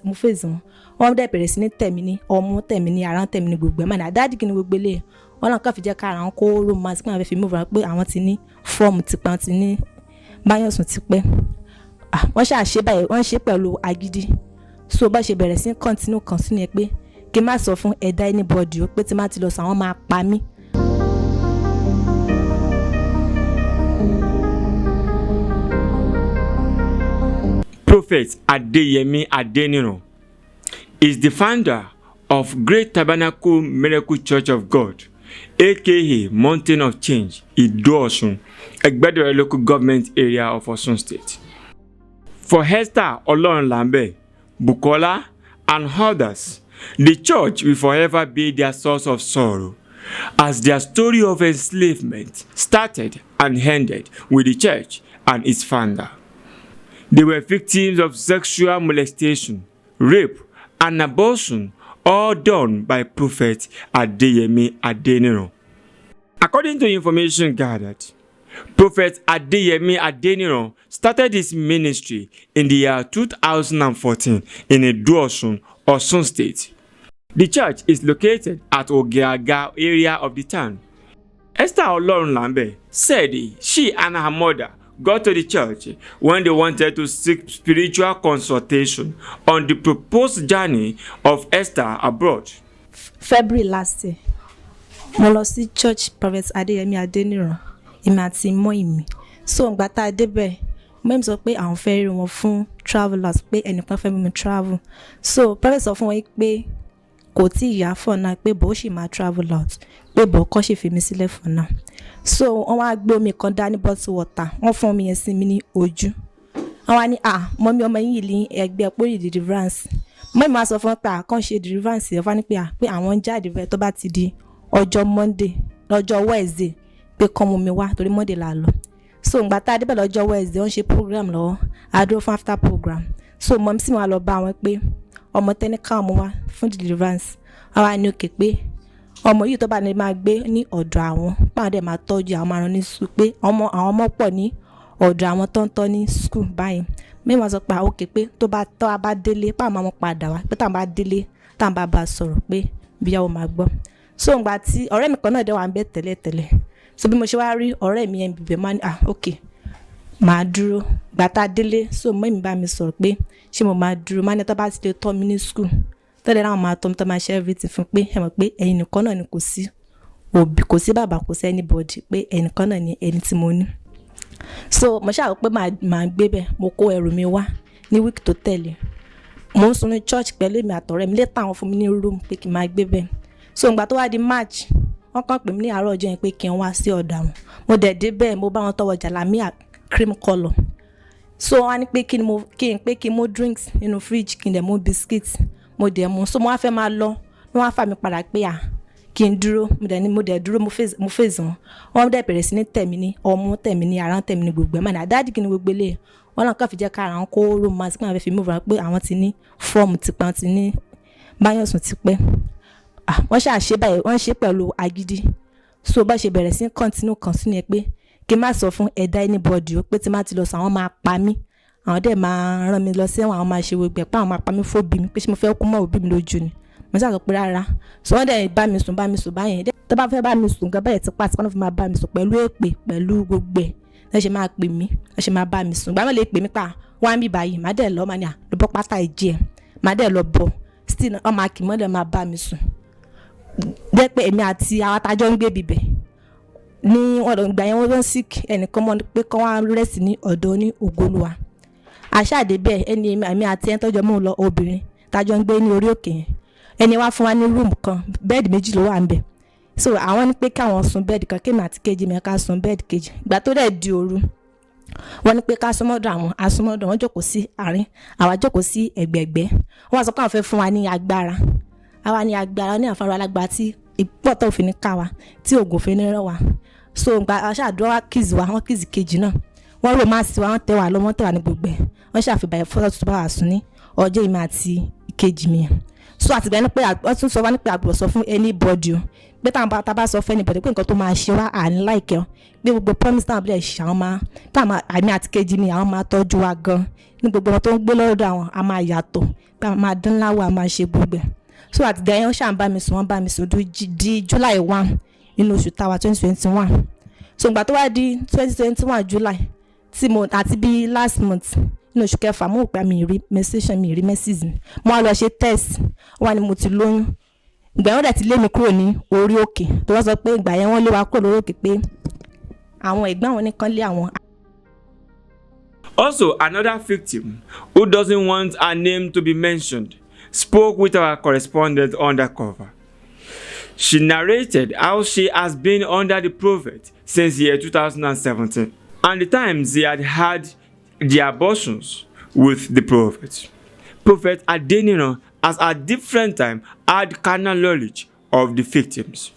mo face wọn dẹ̀ bẹ̀rẹ̀ sí ní tẹ̀mí ní ọmú tẹ̀mí ní ara tẹ̀mí ní gbogbo ẹ̀ mọ́ ní àdáàdì kí ni gbogbo eléyìí wọn náà kàn fi jẹ́ kára wọn kó romance pé àwọn fẹ́ fi move wọn pé àwọn ti ní fọ́ọ̀mù tipa wọn ti ní báyọ̀sùn ti pẹ́ wọ́n ṣàṣe báyìí wọ́n ṣe pẹ̀lú agídí so bá ṣe bẹ̀rẹ̀ sí continue ẹ̀ pé kí n má sọ fún ẹ̀dá anybody ó pé tí má ti lọ sọ àwọn máa pa mí. Prophet Adeyemi Adeniran is the founder of Great Tabernacle Miracle Church of God, aka Mountain of Change, Ido-Osun, Egbedore local government area of Osun State. For Esther Olorunlambe, Bukola, and others, the church will forever be their source of sorrow, as their story of enslavement started and ended with the church and its founder. They were victims of sexual molestation, rape, and abortion, all done by Prophet Adeyemi Adeniran. According to information gathered, Prophet Adeyemi Adeniran started his ministry in the year 2014 in Ido-Osun, Osun State. The church is located at Ogeaga area of the town. Esther Olorunlambe said she and her mother got to the church when they wanted to seek spiritual consultation on the proposed journey of Esther abroad. February last year, mo lọ sí church Prophet Adeyemi Adeniran èmi àti mọ́ mi. So ìgbà tá a débẹ̀ mọ́ mi sọ pé àwọn fẹ́ rí wọn fún travelers pé ẹnìkan fẹ́ mi travel. So prophet sọ fún wọn pé kò tí ìyá for now pé bó ṣì máa travel out pé bó kọ́ ṣì fi mi sílẹ̀ for now. So wọ́n wá gbé omi kan dání bottle water wọ́n fún mi yẹn sí mi ní ojú. Wọ́n wá ní mọ́mí ọmọ yìí ní ẹgbẹ́ pé deliverance. Mọ́ mi máa sọ fún pé kàn ṣe deliverance ẹ̀ fún ní pé àwọn ń jáde rẹ̀ tó bá ti di ọjọ́ Monday lọ́jọ́ Wednesday pé kàn mú mi wá torí Monday là lọ. So ìgbà tá a débẹ̀ lọ́jọ́ Wednesday wọ́n ṣe program lọ́wọ́ a dúró fún after program. So mọ́mí sì máa lọ bá wọn pé ọmọ tẹ́ni káwọn mú wá fún deliverance. Wọ́n wá ní òkè pé ọmọ yìí tó bá ní máa gbé ní ọ̀dọ̀ àwọn páwọn dẹ̀ máa tọ́jú àwọn márùn ní school pé àwọn ọmọ pọ̀ ní ọ̀dọ̀ àwọn tó ń tọ́ ní school báyìí. Mẹ́wàá sọ pé òkè pé tó bá délé páwọn máa padà wá pé táwọn bá délé táwọn bá sọ̀rọ̀ pé bíyàwó máa gbọ́. So ìgbà tí ọ̀rẹ́ mi kan náà dẹ̀ wà ń bẹ tẹ́lẹ̀ so bí mo ṣe wá rí ọ̀rẹ́ mi yẹn bíbẹ̀ máa ní òkè máa dúró ìgbà tá a délé. So mọ́ mi bá mi sọ̀rọ̀ pé ṣé mo máa dúró máa ní tó bá ti lè tọ́ mi ní school tẹ́lẹ̀ náà máa tọ́ mi tó máa ṣe everything fún pé ẹ mọ̀ pé ẹ̀yin nìkan náà ni kò sí òbí kò sí bàbá kò sí anybody pé ẹ̀yin nìkan náà ni ẹni tí mo ní. So mo ṣàrò pé màá gbé bẹ́ẹ̀ mo kó ẹrù mi wá ní week tó tẹ̀lé mo ń sùn ní church pẹ̀lú èmi àtọ̀rẹ́ mi létà àwọn fún mi ní room pé kí n máa gbé bẹ́ẹ̀. So ìgbà tó wá di March wọ́n kàn pè mí ní àárọ̀ ọjọ́ yẹn pé kí n wá sí ọ̀dọ̀ àwọn mo dẹ̀ dé bẹ́ẹ̀ mo bá wọn tọwọ́ jàlámíà cream colour. So wọ́n á ní pé kí n mú drinks nínú fridge kí n dẹ̀ mú biscuits mo dẹ̀ mú. So mo wá fẹ́ máa lọ wọ́n wá fà mí padà pé kí n dúró mo dẹ̀ dúró mo face wọn dẹ̀ bẹ̀rẹ̀ sí ní tẹ̀mí ní ọmú tẹ̀mí ní ara tẹ̀mí ní gbogbo ẹ̀ mọ́ ní àdáàdì kí ni gbogbo eléyìí wọ́n náà kàn fi jẹ́ kára wọn kó romance pé àwọn fẹ́ fi move wọn pé àwọn ti ní fọ́ọ̀mù tipa wọn ti ní báyọ̀sùn ti pẹ́. Wọ́n ṣàṣe báyìí wọ́n ṣe pẹ̀lú agídí. So bá ṣe bẹ̀rẹ̀ sí continue ẹ̀ pé kí n má sọ fún ẹ̀dá anybody ó pé tí má ti lọ sọ àwọn máa pa mí àwọn dẹ̀ máa rán mi lọ sí ẹ̀wọ̀n àwọn máa ṣe gbogbo ẹ̀ pé àwọn máa pa mí fóbi mi pé ṣé mo fẹ́ kú mọ́ òbí mi lójú ni mo ṣàkóso pé rárá. So wọ́n dẹ̀ bá mi sùn báyẹn tó bá fẹ́ bá mi sùn gan báyẹn ti pàṣẹ wọ́n fi máa bá mi sùn pẹ̀lú èpè pẹ̀lú gbogbo ẹ̀ ẹ ṣe máa pè mí ẹ ṣe máa bá mi sùn gbàmọ́ lè pè mí pa wọ́n á bí báyìí má dẹ̀ lọ má ní lọ bọ́ pátá ìjì ẹ̀ má dẹ̀ lọ bọ̀ still ọmọ akímọ́ dẹ̀ máa bá mi sùn. Dẹ́ pé èmi àti àwọn atajọ́ ń gbé bibẹ̀ ní ọ̀dọ̀ ìgbà yẹn wọ́n lọ sick ẹnìkan mọ́ pé kọ́ wá rẹ́sì ní ọ̀dọ̀ ní Ògolúwa. Àṣàdé bẹ́ẹ̀ ẹni èmi àti ẹni tọ́jọ́ mọ́ lọ obìnrin tájọ́ ń gbé ní orí òkè yẹn ẹni wá fún wa ní room kan bẹ́ẹ̀dì méjì ló wà ń bẹ̀. So àwọn ní pé káwọn sùn bẹ́ẹ̀dì kan kémi àti kejì mi ká sùn bẹ́ẹ̀dì kejì. Ìgbà tó dẹ̀ di òru wọ́n ní pé ká súnmọ́dọ̀ àwọn asúnmọ́dọ̀ wọ́n jókòó sí àárín àwa jókòó sí ẹ̀gbẹ̀gbẹ́ wọ́n sọ pé àwọn fẹ́ fún wa ní agbára àwa ní agbára ní àfárá alágbára tí ìpọ́tọ̀ òfin ní ká wa tí ògùn òfin ní rẹ̀ wá. So ìgbà aṣáàdúrà wá kìzì wa wọ́n kìzì kejì náà wọ́n rò máa sí wa wọ́n tẹ̀ wá lọ wọ́n tẹ̀ wá ní gbogbo ẹ̀ wọ́n ṣàfihàn fọ́tọ̀ tó bá wà sùn ní ọjọ́ ìmọ̀ àti ìkejì mi. So àtìgbà ní pé wọ́n tún sọ wá ní pé àgbọ̀ sọ fún anybody o pé tá a bá sọ fún anybody pé nǹkan tó máa ṣe wá à ń like ẹ pé gbogbo promise táwọn abúlé ṣe àwọn máa àmì àti kejì mi àwọn máa tọ́jú wa gan ní gbogbo wọn tó ń gbé lọ́dọ̀ àwọn a máa yàtọ̀ pé a máa dín láwọ̀ a máa ṣe gbogbo ẹ̀. So àti gẹ̀yẹ́ wọ́n ṣàn bá mi sùn wọ́n bá mi sùn di July 1 nínú oṣù táwa 2021. So ìgbà tó wá di 2021 July tí mo àti bí last month nínú oṣù kẹfà mo gbà mí rí menstruation mi rí menses mo wá lọ ṣe test wá ní mo ti lóyún. Ìgbà yẹn wọ́n dẹ̀ ti lé mi kúrò ní orí òkè tó wọ́n sọ pé ìgbà yẹn wọ́n lé wa kúrò lórí òkè pé àwọn ẹ̀gbọ́n àwọn nìkan lé àwọn. Also, another victim who doesn't want her name to be mentioned spoke with our correspondent undercover. She narrated how she has been under the prophet since the year 2017 and the times they had had their abortions with the prophet. Prophet Adeniran has at different times had carnal knowledge of the victims.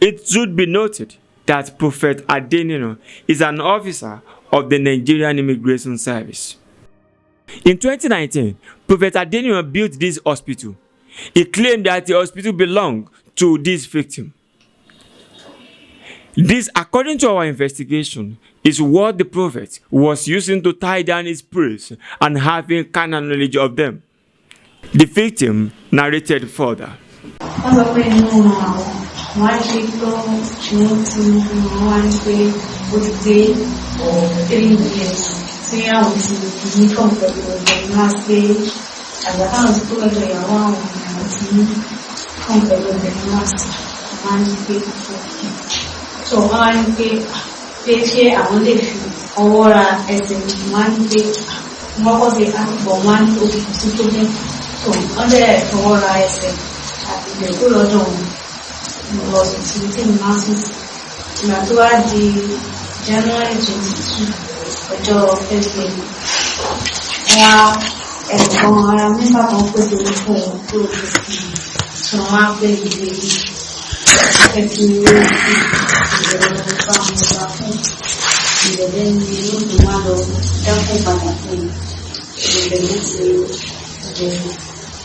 It should be noted that Prophet Adeniran is an officer of the Nigerian Immigration Service. In 2019, Prophet Adeniran built this hospital. He claimed that the hospital belonged to this victim. This, according to our investigation, is what the prophet was using to tie down his priests and having carnal knowledge of them. The victim narrated further. So wọ́n ń pé ṣé àwọn lè fi ọwọ́ ra ẹsẹ̀ wọ́n ń pé wọ́n kọ́ sí àpò wọ́n ń tó sí tó dé tó wọ́n dẹ̀ fọwọ́ ra ẹsẹ̀ àti ìgbẹ́ kó lọ́dọ̀ wọn lọ sí tí mo máa sùn ìgbà tó wá di January 22 ọjọ́ February wọ́n ẹ̀gbọ́n ara mẹ́fà kan pé torí fún òun tó fi sí tí wọ́n á pè ìgbé yìí.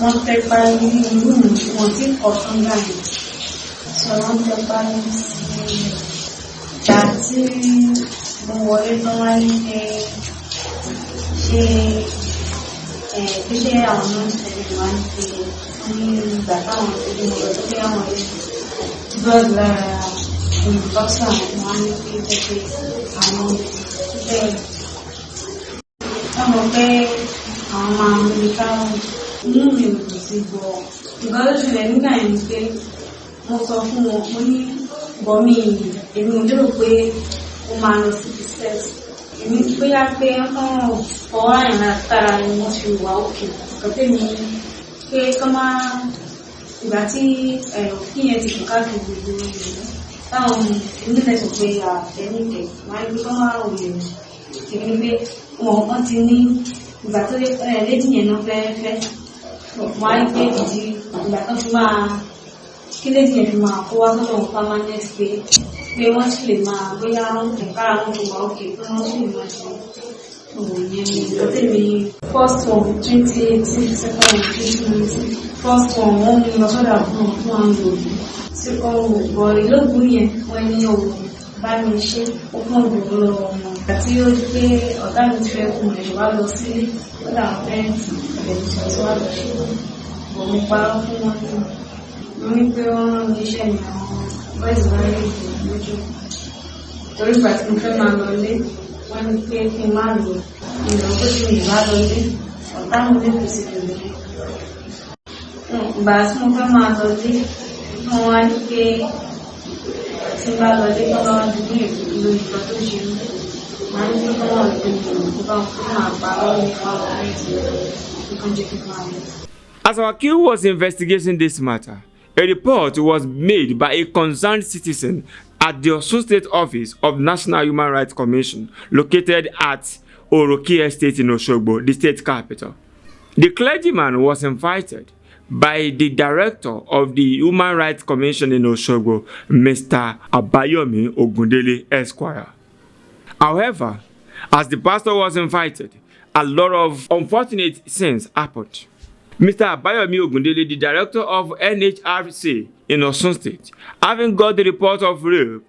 Wọ́n fẹ́ parí inú wọn tí ọ̀tún gbàgbé sọ wọ́n fẹ́ parí sí ìjà tí mo wọlé tó wá ní ṣe àwọn náà tẹ̀lé wá ní pé ní ìgbà táwọn tẹ̀lé mo lọ sí àwọn ilé blood lára olùdókítà wọn ní pé pé àwọn bẹ́ẹ̀ wọ́n mọ̀ pé àwọn máa ń rí káwọn inú mi ò dùn sí gbọ́ ìgbà tó ṣẹlẹ̀ nígbà yẹn ni pé mo sọ fún wọn mo ní bọ́mí èmi ò lérò pé ó máa lọ sí sex èmi bóyá pé wọ́n fọwọ́ àyàn tára ni wọ́n fi wà òkè kọ́tẹ́ mi pé kọ́ máa ìgbà tí òfin yẹn ti kún káàkiri gbogbo ìlú táwọn onílẹ̀ sọ pé àtẹnìkẹ̀ máa ń gbé kọ́ máa rò lè kìí pé wọ́n ti ní ìgbà tó lédì yẹn náà fẹ́ẹ́fẹ́ wọ́n á gbé ìdí ìgbà tó fi máa kí lédì yẹn fi máa kó wá sọ́dọ̀ wọn permanent pé wọ́n sì lè máa bóyá ẹ̀ka àwọn tó wà òkè pé wọ́n sì lè máa ṣe òun yẹn ní ìgbọ́tẹ̀mí first one 2018 second one 2019 first one wọ́n mú lọ sọ́dọ̀ àbúrò fún àwọn òbí second one bọ̀ ìlóògùn yẹn wọ́n ní òun bá mi ṣe ó fún òbí lọ́wọ́ wọn àti ó di pé ọ̀gá mi ti fẹ́ kún ẹ̀ṣọ́ wá lọ sí lọ́dọ̀ àwọn pẹ́ẹ́ntì ìbẹ̀rù tí wọ́n wá lọ ṣe bọ̀ mo parọ́ fún wọn ní mo ní pé wọ́n rán mi iṣẹ́ mi àwọn bọ́ìsì wá rí ìgbìmọ̀ lójú torí ìgbà tí mo fẹ́ máa lọ lé wọ́n ní pé kí n má lò ìlọ tó ṣe ìbá lọ lé ọ̀tá mi lè pèsè lòlẹ́ ìgbà tí mo fẹ́ máa lọ lé wọ́n wá ní pé tí n bá lọ lé kọ́ lọ́wọ́ dúdú ìlú ìjọ tó ṣe mú wọ́n ní pé kọ́ lọ́wọ́ ìlú ìjọ tó bá fún máa pa ọ́ ní fáwọn ọ̀rẹ́ ìkan jẹ́ kí n máa lọ. As our Q was investigating this matter, a report was made by a concerned citizen at the Osun State office of National Human Rights Commission located at Oroki Estate in Osogbo, the state capital. The clergyman was invited by the director of the Human Rights Commission in Osogbo, Mr. Abayomi Ogundele Esquire. However, as the pastor was invited, a lot of unfortunate things happened. Mr. Abayomi Ogundele, the director of NHRC in Osun State, having got the report of rape,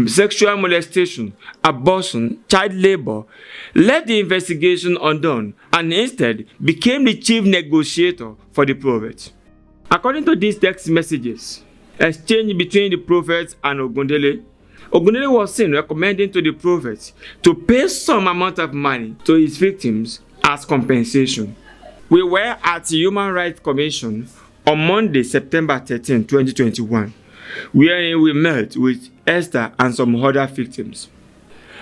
sexual molestation, abortion, child labor, left the investigation undone and instead became the chief negotiator for the prophet. According to these text messages exchanged between the prophet and Ogundele, Ogundele was seen recommending to the prophet to pay some amount of money to his victims as compensation. We were at the Human Rights Commission on Monday, September 13, 2021, wherein we met with Esther and some other victims.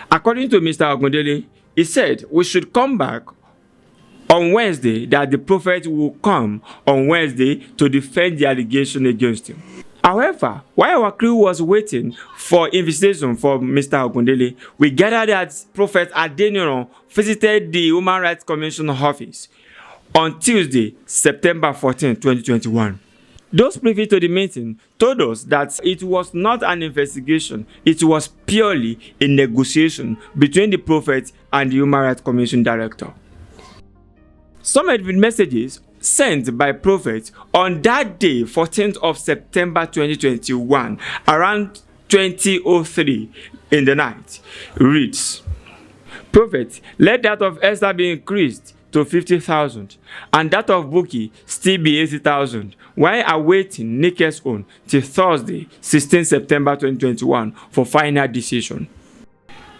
According to Mr. Ogundele, he said we should come back on Wednesday, that the prophet will come on Wednesday to defend the allegation against him. However, while our crew was waiting for invitation from Mr. Ogundele, we gathered that Prophet Adeniran visited the Human Rights Commission office on Tuesday, September 14, 2021. Those privy to the meeting told us that it was not an investigation, it was purely a negotiation between the prophet and the Human Rights Commission director. Some had been messages sent by prophet on that day, 14th of September 2021, around 20:03 in the night, reads, "Prophet, let that of Esther be increased to 50,000, and that of Buki still be 80,000, while awaiting Nike's own till Thursday, 16 September 2021, for final decision."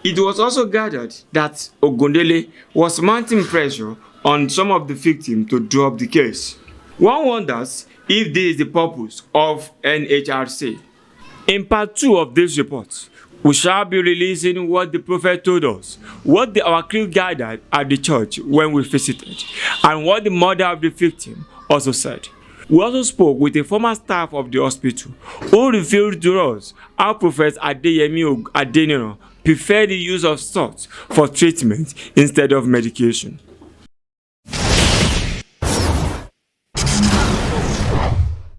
It was also gathered that Ogundele was mounting pressure on some of the victims to drop the case. One wonders if this is the purpose of NHRC. In part 2 of this report, we shall be releasing what the prophet told us, what our crew gathered at the church when we visited, and what the mother of the victim also said. We also spoke with a former staff of the hospital who revealed to us how Prophet Adeyemi Adeniran preferred the use of salt for treatment instead of medication.